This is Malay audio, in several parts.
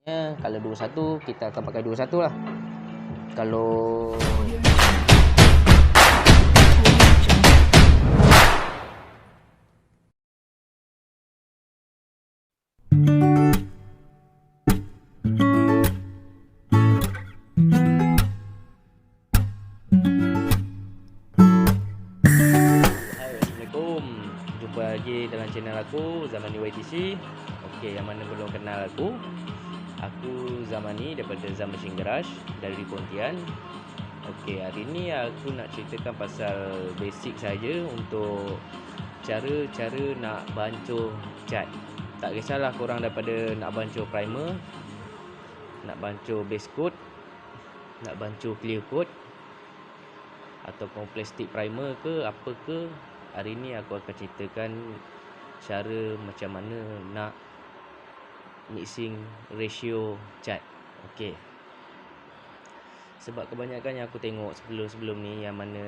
Kalau 21 kita akan pakai 21 lah. Kalau Hai, Assalamualaikum. Jumpa lagi dalam channel aku, Zamani YTC. Okey, yang mana belum kenal aku Zamani daripada Zam Machine Garage dari Pontian. Okey, hari ni aku nak ceritakan pasal basic saja untuk cara-cara nak bancuh cat. Tak kisahlah korang daripada nak bancuh primer, nak bancuh base coat, nak bancuh clear coat, ataupun plastik primer ke apa ke, hari ni aku akan ceritakan cara macam mana nak mixing ratio cat. Okey. Sebab kebanyakan yang aku tengok sebelum-sebelum ni, yang mana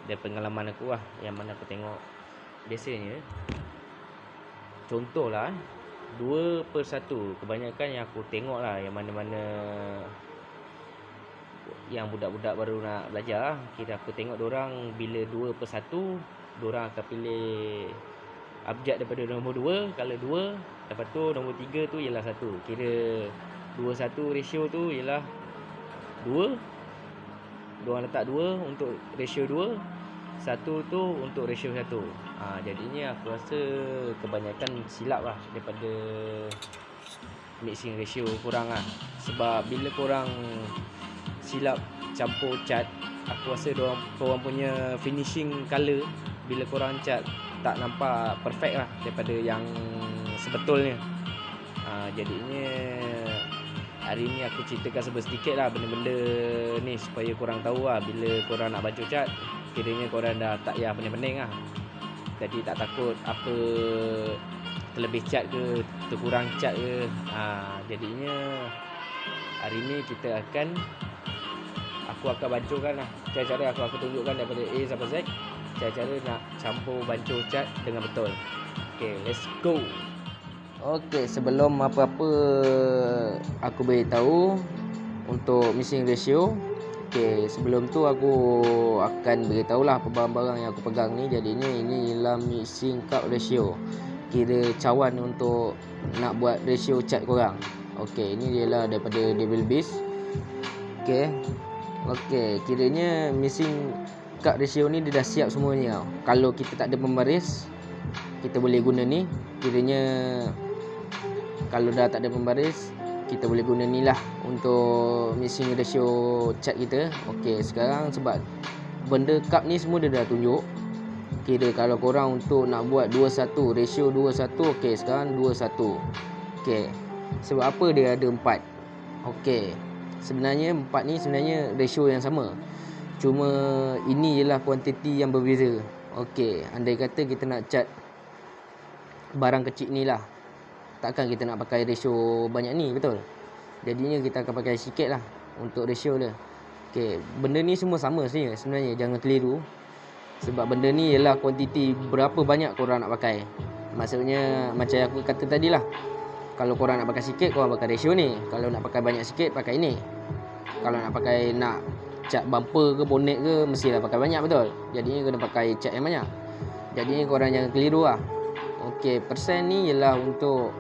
dari pengalaman aku lah, yang mana aku tengok biasanya contohlah 2/1. Kebanyakan yang aku tengok lah, yang mana-mana yang budak-budak baru nak belajar, kira aku tengok diorang bila 2/1, diorang akan pilih abjad daripada nombor 2. Kalau 2, lepas tu nombor 3 tu ialah 1. Kira 2/1 ratio tu ialah 2. Diorang letak 2 untuk ratio 2, 1 tu untuk ratio 1. Jadinya aku rasa kebanyakan silap lah daripada mixing ratio korang lah. Sebab bila korang silap campur cat, aku rasa korang punya finishing colour bila korang cat tak nampak perfect lah daripada yang sebetulnya. Jadinya hari ni aku ceritakan sedikit lah benda-benda ni supaya korang tahu lah bila korang nak bancuh cat, kiranya korang dah tak payah pening-pening lah. Jadi tak takut apa terlebih cat ke, terkurang cat ke. Jadinya hari ni aku akan bancuhkan lah cara-cara aku tunjukkan daripada A sampai Z, cara-cara nak campur bancuh cat dengan betul. Okay, let's go. Okay, sebelum apa-apa aku beritahu untuk mixing ratio. Okay, sebelum tu aku akan beritahulah apa barang-barang yang aku pegang ni. Jadinya ini ialah mixing cup ratio, kira cawan untuk nak buat ratio cat korang. Okay, ini ialah daripada Devil Beast. Okay, kiranya mixing cup ratio ni dia dah siap semuanya. Kalau kita tak ada pembaris, kita boleh guna ni. Kiranya kalau dah tak ada pembaris, kita boleh guna ni lah untuk mixing ratio cat kita. Okay, sekarang sebab benda cup ni semua dia dah tunjuk, kira kalau korang untuk nak buat 21, ratio 21, okay, sekarang 21. Okay, sebab apa dia ada 4? Okay, sebenarnya 4 ni sebenarnya ratio yang sama, cuma ini ialah kuantiti yang berbeza. Okay, andai kata kita nak cat barang kecil ni lah, takkan kita nak pakai ratio banyak ni, betul? Jadinya kita akan pakai sikit lah untuk ratio dia. Okay, benda ni semua sama sebenarnya, jangan keliru. Sebab benda ni ialah kuantiti berapa banyak korang nak pakai. Maksudnya macam aku kata tadi lah, kalau korang nak pakai sikit, korang pakai ratio ni. Kalau nak pakai banyak sikit, pakai ni. Kalau nak cat bumper ke bonnet ke, mestilah pakai banyak, betul? Jadinya kena pakai cat yang banyak. Jadinya korang jangan keliru lah. Okay, persen ni ialah untuk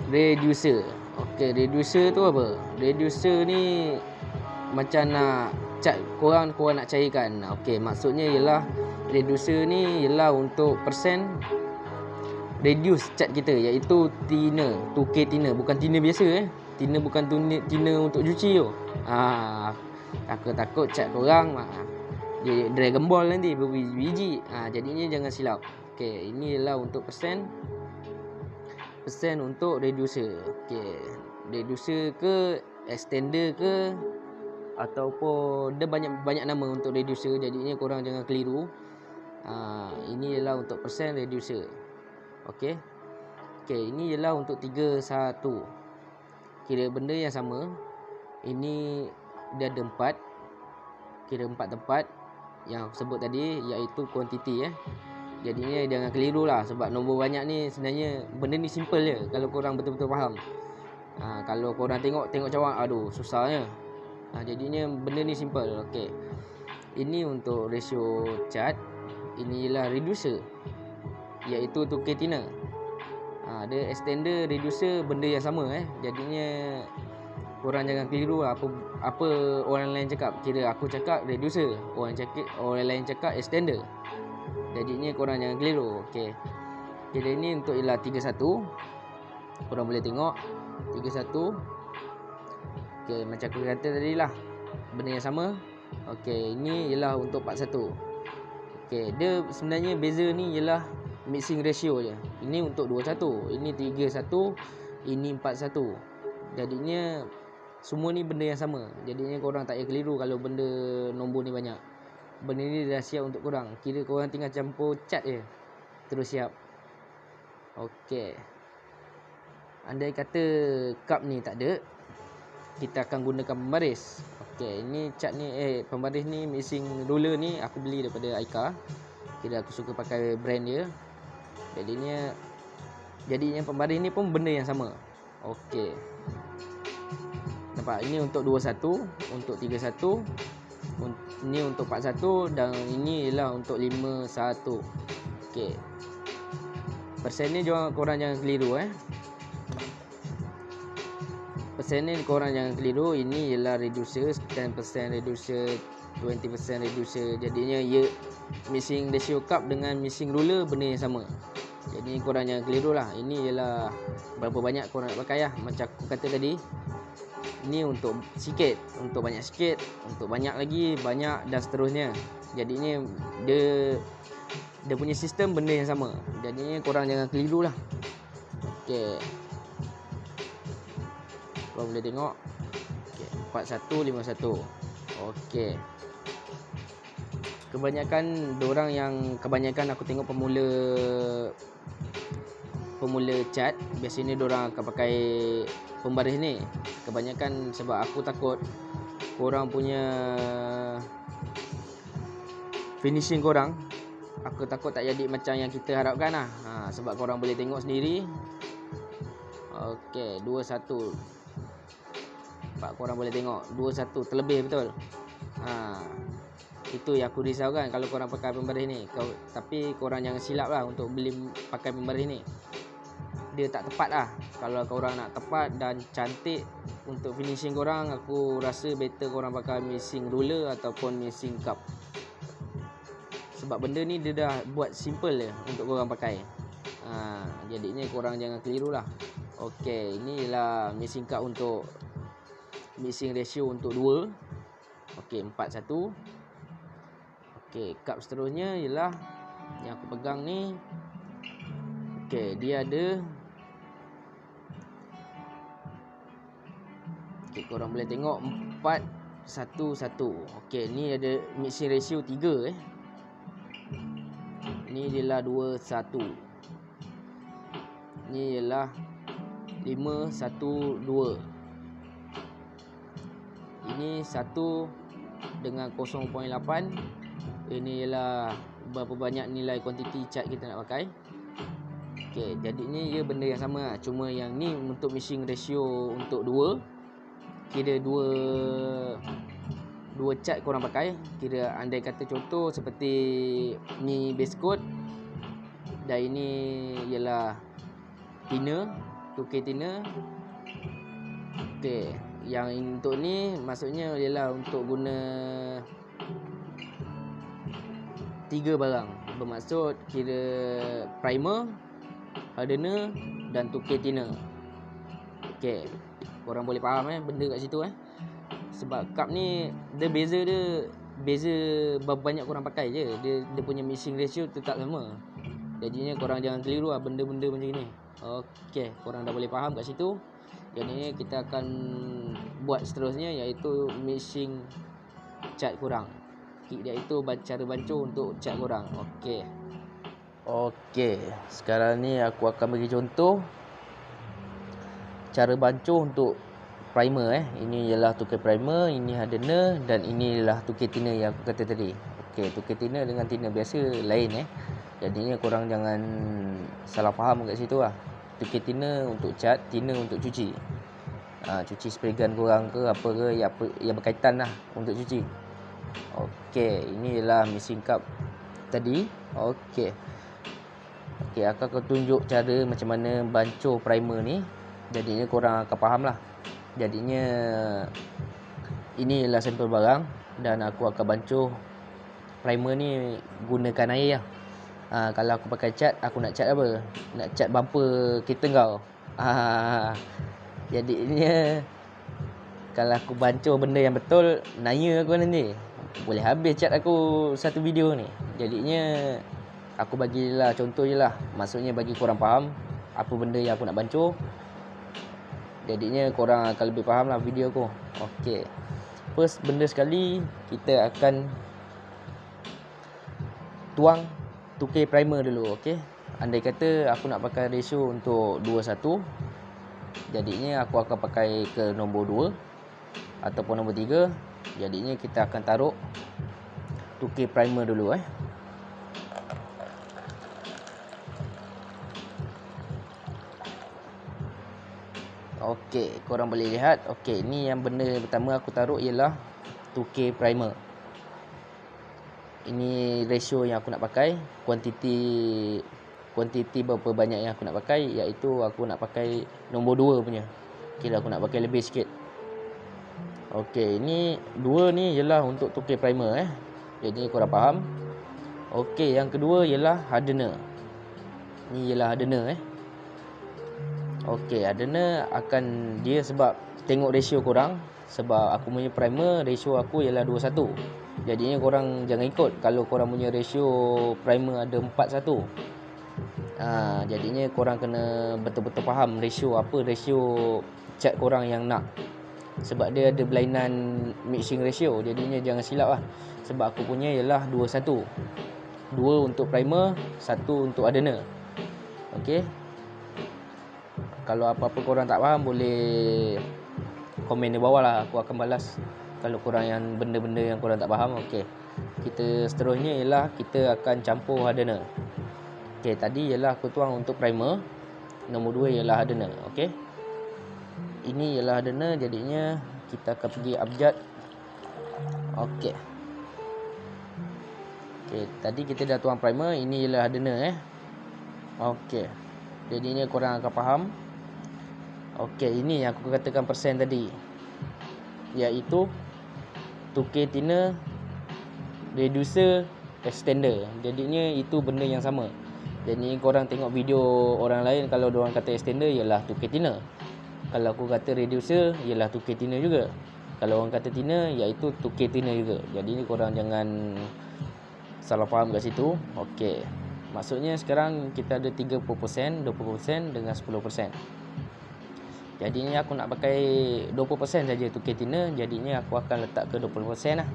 reducer. Okay, reducer tu apa? Reducer ni macam nak cat korang nak cairkan. Okay, maksudnya ialah reducer ni ialah untuk persen reduce cat kita, iaitu thinner, 2K thinner, bukan thinner biasa thinner, bukan thinner untuk cuci tu. Takut cat korang dia Dragon Ball nanti berbiji-biji. Jadinya jangan silap. Okay, ini ialah untuk persen untuk reducer. Okay, reducer ke extender ke, ataupun dia banyak nama untuk reducer. Jadinya korang jangan keliru. Ini ialah untuk persen reducer. Okay, ini ialah untuk 31. Kira benda yang sama. Ini dia ada 4. Kira 4 tempat yang aku sebut tadi, iaitu kuantiti. Jadinya jangan keliru lah. Sebab nombor banyak ni sebenarnya benda ni simple je kalau korang betul-betul faham. Kalau korang tengok cawan, aduh susahnya. Jadinya benda ni simple. Okey. Ini untuk ratio cat. Ini ialah reducer, iaitu tukar thinner. Dia extender, reducer benda yang sama Jadinya korang jangan keliru apa orang lain cakap. Kira aku cakap reducer, orang lain cakap extender. Jadinya korang jangan keliru. Okey. Kira ini untuk ialah 31. Korang boleh tengok 31. Okey, macam aku kata tadi lah, benda yang sama. Okey, ini ialah untuk 41. Okey, dia sebenarnya beza ni ialah mixing ratio je. Ini untuk 21, ini 31, ini 41. Jadinya semua ni benda yang sama. Jadinya korang tak payah keliru kalau benda nombor ni banyak. Benda ni dah siap untuk korang. Kira korang tinggal campur cat je, terus siap. Okey. Andai kata cup ni tak ada, kita akan gunakan pembaris. Okey, ini cat ni pembaris ni, mixing roller ni aku beli daripada Aika. Kira aku suka pakai brand dia. Jadinya pembaris ni pun benda yang sama. Okey. Nampak, ini untuk 21, untuk 31, ini untuk 41 dan ini ialah untuk 51. Okey. Persen ni korang jangan keliru Persen ni korang jangan keliru. Ini ialah reducer, 10% reducer, 20% reducer. Jadinya mixing ratio cup dengan mixing ruler benda yang sama. Jadi korang jangan keliru lah. Ini ialah berapa banyak korang nak pakai Macam aku kata tadi, ini untuk sikit, untuk banyak sikit, untuk banyak lagi, banyak dan seterusnya. Jadinya dia punya sistem benda yang sama. Jadinya korang jangan keliru lah. Okey, korang boleh tengok. Okey, 41, 51. Okey. Kebanyakan aku tengok pemula cat, biasanya diorang akan pakai pembaris ni. Kebanyakan sebab aku takut korang punya finishing korang, aku takut tak jadi macam yang kita harapkan lah. Sebab korang boleh tengok sendiri. Okey, 21. Korang boleh tengok 21 terlebih betul. Itu yang aku risaukan kalau korang pakai pembaris ni. Tapi korang jangan silap lah untuk beli pakai pembaris ni. Dia tak tepat lah. Kalau korang nak tepat dan cantik untuk finishing korang, aku rasa better korang pakai mixing ruler ataupun mixing cup. Sebab benda ni dia dah buat simple je untuk korang pakai. Jadinya korang jangan keliru lah. Okey, ini ialah mixing cup untuk mixing ratio untuk 2. Okey, 41. Okey, cup seterusnya ialah yang aku pegang ni. Okey, dia ada. Okey, korang boleh tengok 411. Okey, ni ada mixing ratio 3 Ni ialah 21. Ni ialah 512. Ini 1 dengan 0.8. Ini ialah berapa banyak nilai kuantiti cat kita nak pakai. Okey, jadinya ia benda yang sama. Cuma yang ni untuk mixing ratio untuk 2. Kira 2 cat korang pakai. Kira andai kata contoh seperti ni base coat dan ini ialah thinner, 2K thinner. Okey, yang untuk ni maksudnya ialah untuk guna 3 barang. Bermaksud kira primer, hardener dan 2K thinner. Okey, korang boleh faham benda kat situ Sebab cup ni dia beza berapa banyak korang pakai je. Dia punya mixing ratio tetap sama. Jadinya korang jangan keliru lah benda-benda macam ni. Okey, korang dah boleh faham kat situ. Jadi kita akan buat seterusnya, iaitu mixing cat korang, iaitu cara bancuh untuk cat korang. Okey, sekarang ni aku akan bagi contoh cara bancuh untuk primer Ini ialah 2K primer, ini hardener dan ini ialah 2K thinner yang aku kata tadi. Okey, 2K thinner dengan thinner biasa lain Jadinya korang jangan salah faham kat situ lah. 2K thinner untuk cat, thinner untuk cuci. cuci spray gun korang ke apa ke yang berkaitan lah untuk cuci. Okey, ini ialah missing cup tadi. Okey, akan tunjuk cara macam mana bancuh primer ni. Jadinya korang akan faham lah. Jadinya ini ialah sampel barang dan aku akan bancuh primer ni gunakan air lah. Kalau aku pakai cat, aku nak cat apa? Nak cat bumper kereta kau. Jadinya kalau aku bancuh benda yang betul, naya aku nanti. Boleh habis cat aku satu video ni. Jadinya aku bagilah contoh je lah. Maksudnya bagi korang faham apa benda yang aku nak bancuh. Jadinya korang akan lebih faham lah video aku. Okey, first benda sekali kita akan tuang 2K primer dulu. Okey, andai kata aku nak pakai ratio untuk 2:1, jadinya aku akan pakai ke nombor 2 ataupun nombor 3. Jadinya kita akan taruh 2K primer dulu. Okey, korang boleh lihat. Okey, ni yang benda pertama aku taruh ialah 2K primer. Ini ratio yang aku nak pakai. Kuantiti berapa banyak yang aku nak pakai, iaitu aku nak pakai nombor 2 punya. Kira aku nak pakai lebih sikit. Okey, ini 2 ni ialah untuk 2K primer. Jadi korang faham. Okey, yang kedua ialah hardener. Ni ialah hardener. Okey, hardener akan dia sebab tengok ratio korang. Sebab aku punya primer ratio aku ialah 2:1. Jadinya korang jangan ikut kalau korang punya ratio primer ada 4:1. Jadinya korang kena betul-betul faham ratio cat korang yang nak. Sebab dia ada berlainan mixing ratio. Jadinya jangan silap lah. Sebab aku punya ialah 2:1. 2 untuk primer, 1 untuk hardener. Okey, kalau apa-apa korang tak faham, boleh komen di bawah lah. Aku akan balas kalau korang yang benda-benda yang korang tak faham. Okey, kita seterusnya ialah kita akan campur hardener. Okey, tadi ialah aku tuang untuk primer. Nombor 2 ialah hardener. Okey, ini ialah hardener. Jadinya kita akan pergi abjad. Okey, tadi kita dah tuang primer. Ini ialah hardener. Okey, jadinya korang akan faham. Okey, ini yang aku katakan persen tadi, iaitu 2K thinner, reducer, extender. Jadinya itu benda yang sama. Jadi korang tengok video orang lain, kalau diorang kata extender ialah 2K thinner. Kalau aku kata reducer ialah 2K thinner juga. Kalau orang kata thinner iaitu 2K thinner juga. Jadi korang jangan salah faham kat situ. Okey, maksudnya sekarang kita ada 30%, 20% dengan 10%. Jadinya aku nak pakai 20% saja 2K thinner. Jadinya aku akan letak ke 20% lah.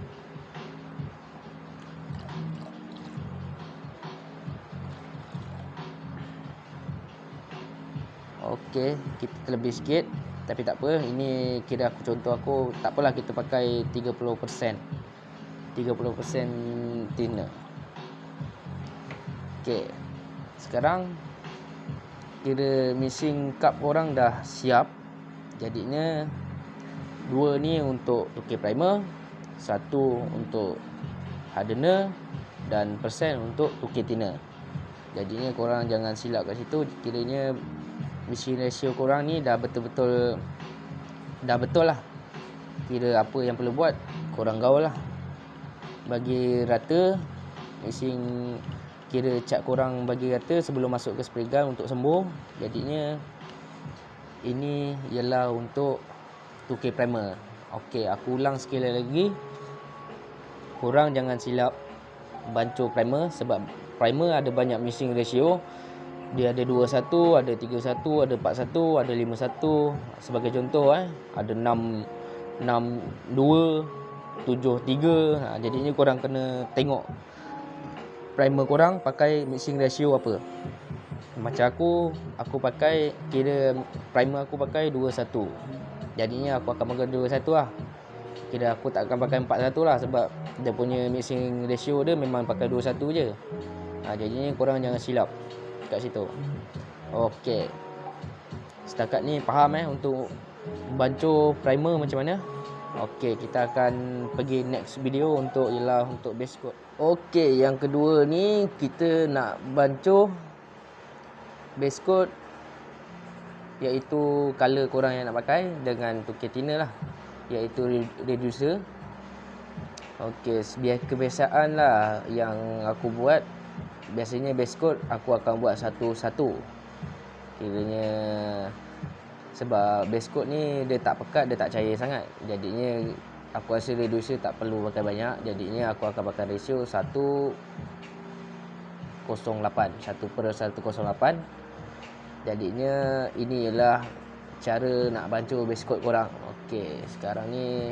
Okey, kita terlebih sikit, tapi tak apa. Ini kira aku contoh aku. Tak apalah, kita pakai 30%. 30% thinner. Okey, sekarang kira mixing cup korang dah siap. Jadinya 2 ni untuk 2K primer, 1 untuk hardener dan persen untuk 2K thinner. Jadinya korang jangan silap kat situ. Kiranya mixing ratio korang ni dah betul lah. Kira apa yang perlu buat, korang gaul lah. Bagi rata mixing, kira cat korang bagi rata sebelum masuk ke spray gun untuk sembuh. Jadinya ini ialah untuk 2K primer. Okey, aku ulang sekali lagi. Korang jangan silap bancuh primer. Sebab primer ada banyak mixing ratio. Dia ada 2:1, ada 3:1, ada 4:1, ada 5:1. Sebagai contoh, ada 6:2, 7:3. Jadinya korang kena tengok primer korang pakai mixing ratio apa. Macam aku pakai, kira primer aku pakai 2:1. Jadinya aku akan pakai 2:1 lah. Kira aku tak akan pakai 4:1 lah. Sebab dia punya mixing ratio dia memang pakai 2:1 je. Jadinya korang jangan silap kat situ. Okey, setakat ni faham untuk bancuh primer macam mana. Okey, kita akan pergi next video untuk base coat. Okey, yang kedua ni kita nak bancuh base coat, iaitu color korang yang nak pakai dengan tukar thinner lah, iaitu reducer. Okey, kebiasaan lah yang aku buat, biasanya base coat aku akan buat satu-satu. Kiranya sebab base coat ni dia tak pekat, dia tak cair sangat. Jadinya aku rasa reducer tak perlu pakai banyak. Jadinya aku akan pakai ratio 1:08, 1/108. Jadinya ini ialah cara nak bancuh base coat korang. Okey, sekarang ni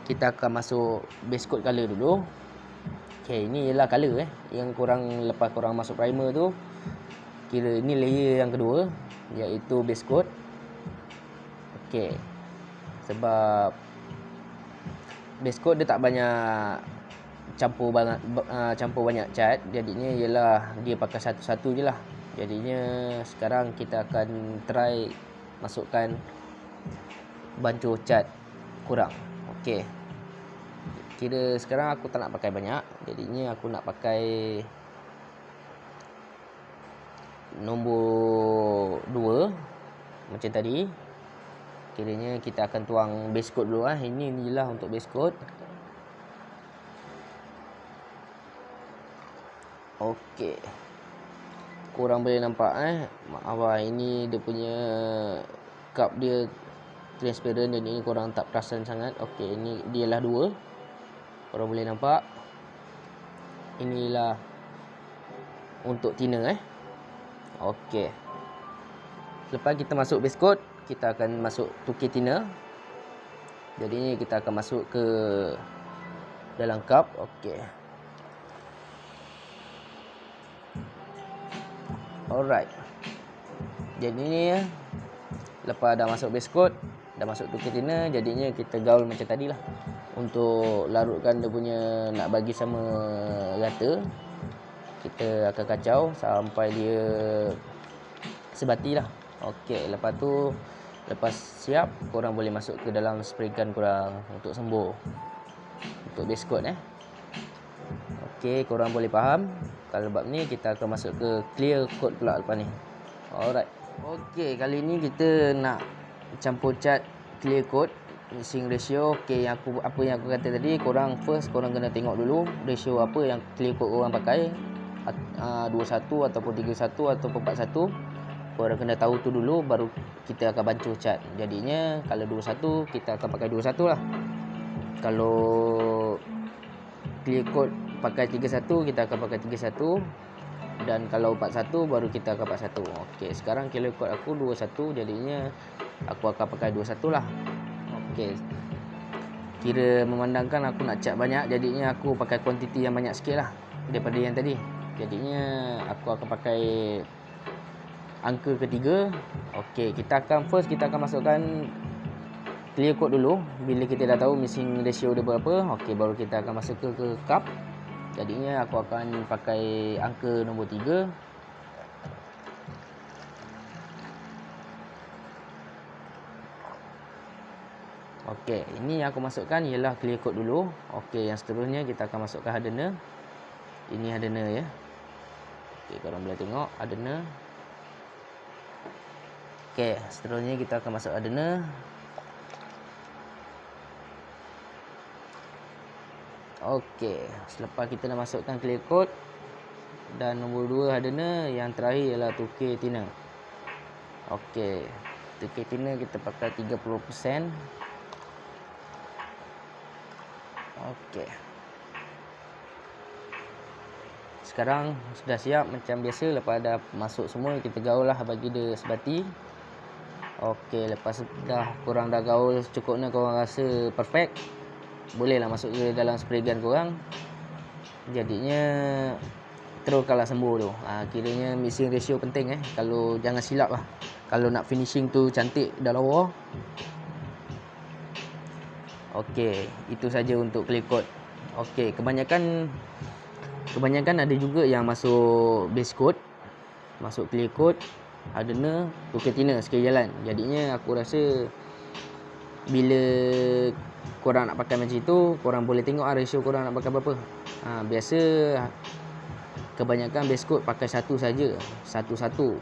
kita akan masuk base coat color dulu. Okey, ini ialah color yang korang lepas korang masuk primer tu. Kira ini layer yang kedua, iaitu base coat. Okey, sebab base coat dia tak banyak campur banyak cat, jadinya ialah dia pakai satu-satu je lah. Jadinya sekarang kita akan try masukkan bancuh cat kurang. Okey, kira sekarang aku tak nak pakai banyak, jadinya aku nak pakai nombor 2 macam tadi. Kiranya kita akan tuang base coat dulu lah. Ini lah untuk base coat. Okey, korang boleh nampak maaf lah, ini dia punya cup dia transparent dan ini korang tak perasan sangat. Okey, ini dialah 2. Korang boleh nampak. Inilah untuk thinner Okey, lepas kita masuk base coat, kita akan masuk tukar thinner. Jadi kita akan masuk ke dalam cup. Okey, alright. Jadi ni lepas dah masuk base coat, dah masuk tukar thinner, jadinya kita gaul macam tadi lah. Untuk larutkan dia punya, nak bagi sama rata, kita akan kacau sampai dia sebati lah. Okey, lepas tu, lepas siap, korang boleh masuk ke dalam spray gun korang untuk sembur untuk base coat Okey, korang boleh faham. Kalau bab ni kita akan masuk ke clear coat pula lepas ni. Alright. Okey, kali ni kita nak campur cat clear coat mixing ratio. Okey, apa yang aku kata tadi, korang kena tengok dulu ratio apa yang clear coat korang pakai, 21 ataupun 31 ataupun 41. Korang kena tahu tu dulu, baru kita akan bancuh cat. Jadinya kalau 21 kita akan pakai 21 lah. Kalau clear coat pakai 31, kita akan pakai 31. Dan kalau 41 baru kita akan 41. Okey, sekarang clear coat aku 21, jadinya aku akan pakai 21 lah. Okey, kira memandangkan aku nak cat banyak, jadinya aku pakai kuantiti yang banyak sikit lah daripada yang tadi. Jadinya aku akan pakai angka ketiga. Okey, kita akan masukkan clear coat dulu. Bila kita dah tahu mixing ratio dia berapa, okey, baru kita akan masuk ke cup. Jadinya aku akan pakai angka nombor 3. Okey, ini yang aku masukkan ialah clear coat dulu. Okey, yang seterusnya kita akan masukkan hardener. Ini hardener Okey, korang boleh tengok hardener. Okey, seterusnya kita akan masuk hardener. Okey, selepas kita dah masukkan clear coat dan nombor 2 hardener, yang terakhir ialah tukar thinner. Okey, tukar thinner kita pakai 30%. Okey, sekarang sudah siap macam biasa. Lepas dah masuk semua, kita gaul lah bagi dia sebati. Okey, lepas korang dah gaul secukupnya, korang rasa perfect, bolehlah masuk ke dalam spray gun korang. Jadinya teruskanlah sembur tu. Kiranya mixing ratio penting Kalau jangan silap lah, kalau nak finishing tu cantik dah lawa. Okey, itu saja untuk clear coat. Okey, kebanyakan ada juga yang masuk base coat, masuk clear coat, hardener, tukar thinner sekali jalan. Jadinya aku rasa bila korang nak pakai macam itu, korang boleh tengok ratio korang nak pakai berapa. Biasa kebanyakan base coat pakai satu saja, satu-satu.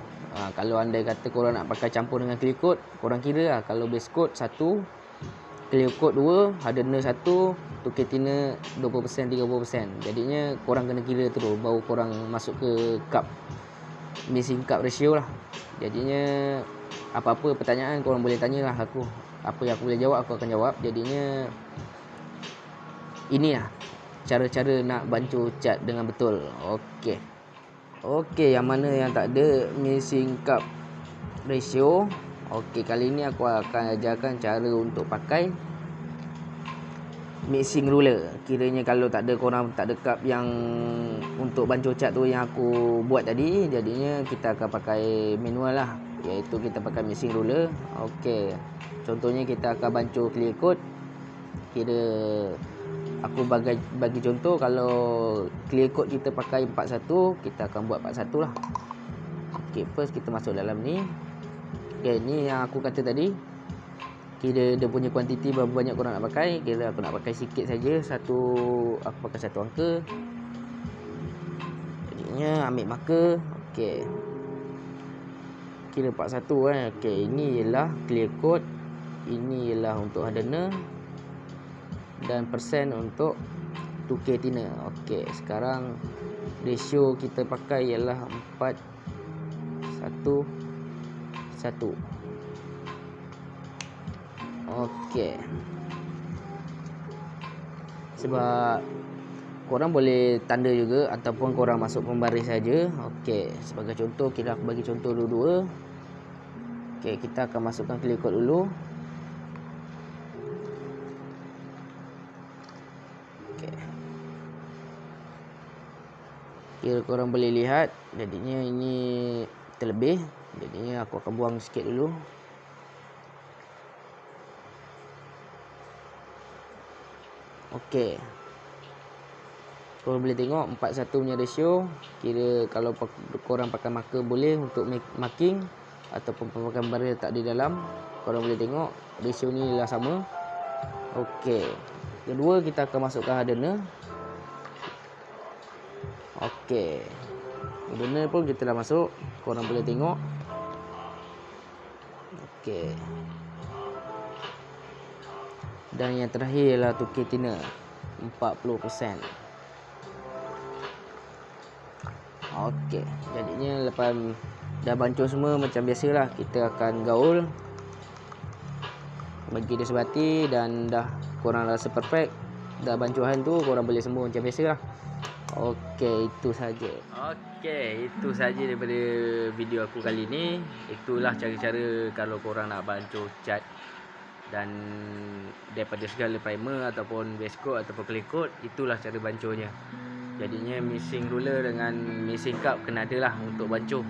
Kalau andai kata korang nak pakai campur dengan clear coat, korang kira lah. Kalau base coat 1, clear coat 2, hardener 1, tukar thinner 20%, 30%. Jadinya korang kena kira terus baru korang masuk ke cup, missing cup ratio lah. Jadinya apa-apa pertanyaan korang boleh tanyalah aku. Apa yang aku boleh jawab, aku akan jawab. Jadinya inilah cara-cara nak bancuh cat dengan betul. Okey, yang mana yang tak ada missing cup ratio. Okey, kali ni aku akan ajarkan cara untuk pakai mixing ruler. Kiranya kalau korang tak ada cup yang untuk bancuh cat tu yang aku buat tadi, jadinya kita akan pakai manual lah, iaitu kita pakai mixing ruler. Okey, contohnya kita akan bancuh clear coat. Kira aku bagi contoh, kalau clear coat kita pakai 41, kita akan buat 41 lah. Okey, first kita masuk dalam ni. Okey, ni yang aku kata tadi, kira dia punya kuantiti berapa banyak korang nak pakai. Kira aku nak pakai sikit saja, aku pakai 1 angka. Jadinya ambil marker. Okey, kira 41 Okey, ini ialah clear coat, ini ialah untuk hardener, dan persen untuk 2K thinner. Okey, sekarang ratio kita pakai ialah 4:1:1. Okey, sebab korang boleh tanda juga ataupun korang masuk pembaris saja. Okey, sebagai contoh, kira aku bagi contoh dua-dua. Okey, kita akan masukkan clear coat dulu. Okey, kira korang boleh lihat, jadinya ini terlebih. Jadinya aku akan buang sikit dulu. Okey, korang boleh tengok 4:1 punya ratio. Kira kalau korang pakai marker boleh untuk marking, ataupun pakai barrier tak di dalam, korang boleh tengok ratio ni ialah sama. Okey, kedua kita akan masukkan hardener. Okey, hardener pun kita dah masuk, korang boleh tengok. Okey, dan yang terakhir ialah tukar thinner 40%. Okey, jadinya lepas dah bancuh semua macam biasalah, kita akan gaul, bagi dia sebati, dan dah korang rasa perfect dah bancuhan tu, korang boleh sembuh macam biasalah. Okey, itu saja. Okey, itu saja daripada video aku kali ni. Itulah cara-cara kalau korang nak bancuh cat dan daripada segala primer ataupun base coat ataupun clear coat, itulah cara bancuhnya. Jadinya mixing ruler dengan mixing cup kena ada lah untuk bancuh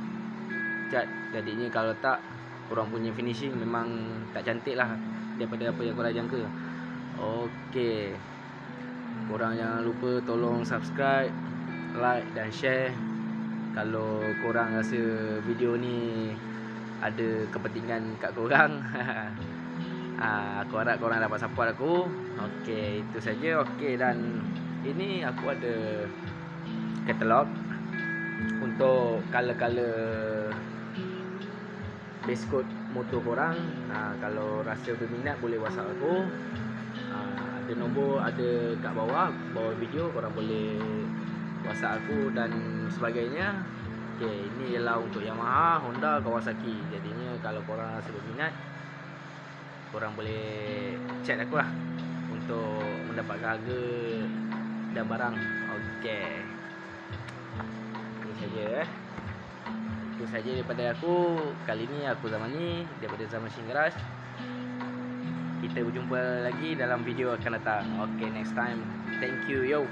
cat. Jadinya kalau tak, korang punya finishing memang tak cantik lah daripada apa yang korang jangka. Okey, korang jangan lupa tolong subscribe, like dan share. Kalau korang rasa video ni ada kepentingan kat korang, aku harap korang dapat support aku. Okey, itu saja. Okey, dan ini aku ada katalog untuk color-color base coat motor korang. Kalau rasa berminat boleh WhatsApp aku. Ada nombor ada kat bawah video, korang boleh WhatsApp aku dan sebagainya. Okey, ini ialah untuk Yamaha, Honda, Kawasaki. Jadinya kalau korang rasa berminat, korang boleh chat aku lah untuk mendapatkan harga dan barang. Okey, itu saja Itu saja daripada aku. Kali ni aku Zamani daripada Zaman Machine Garage. Kita berjumpa lagi dalam video akan datang. Okay, next time. Thank you, yo.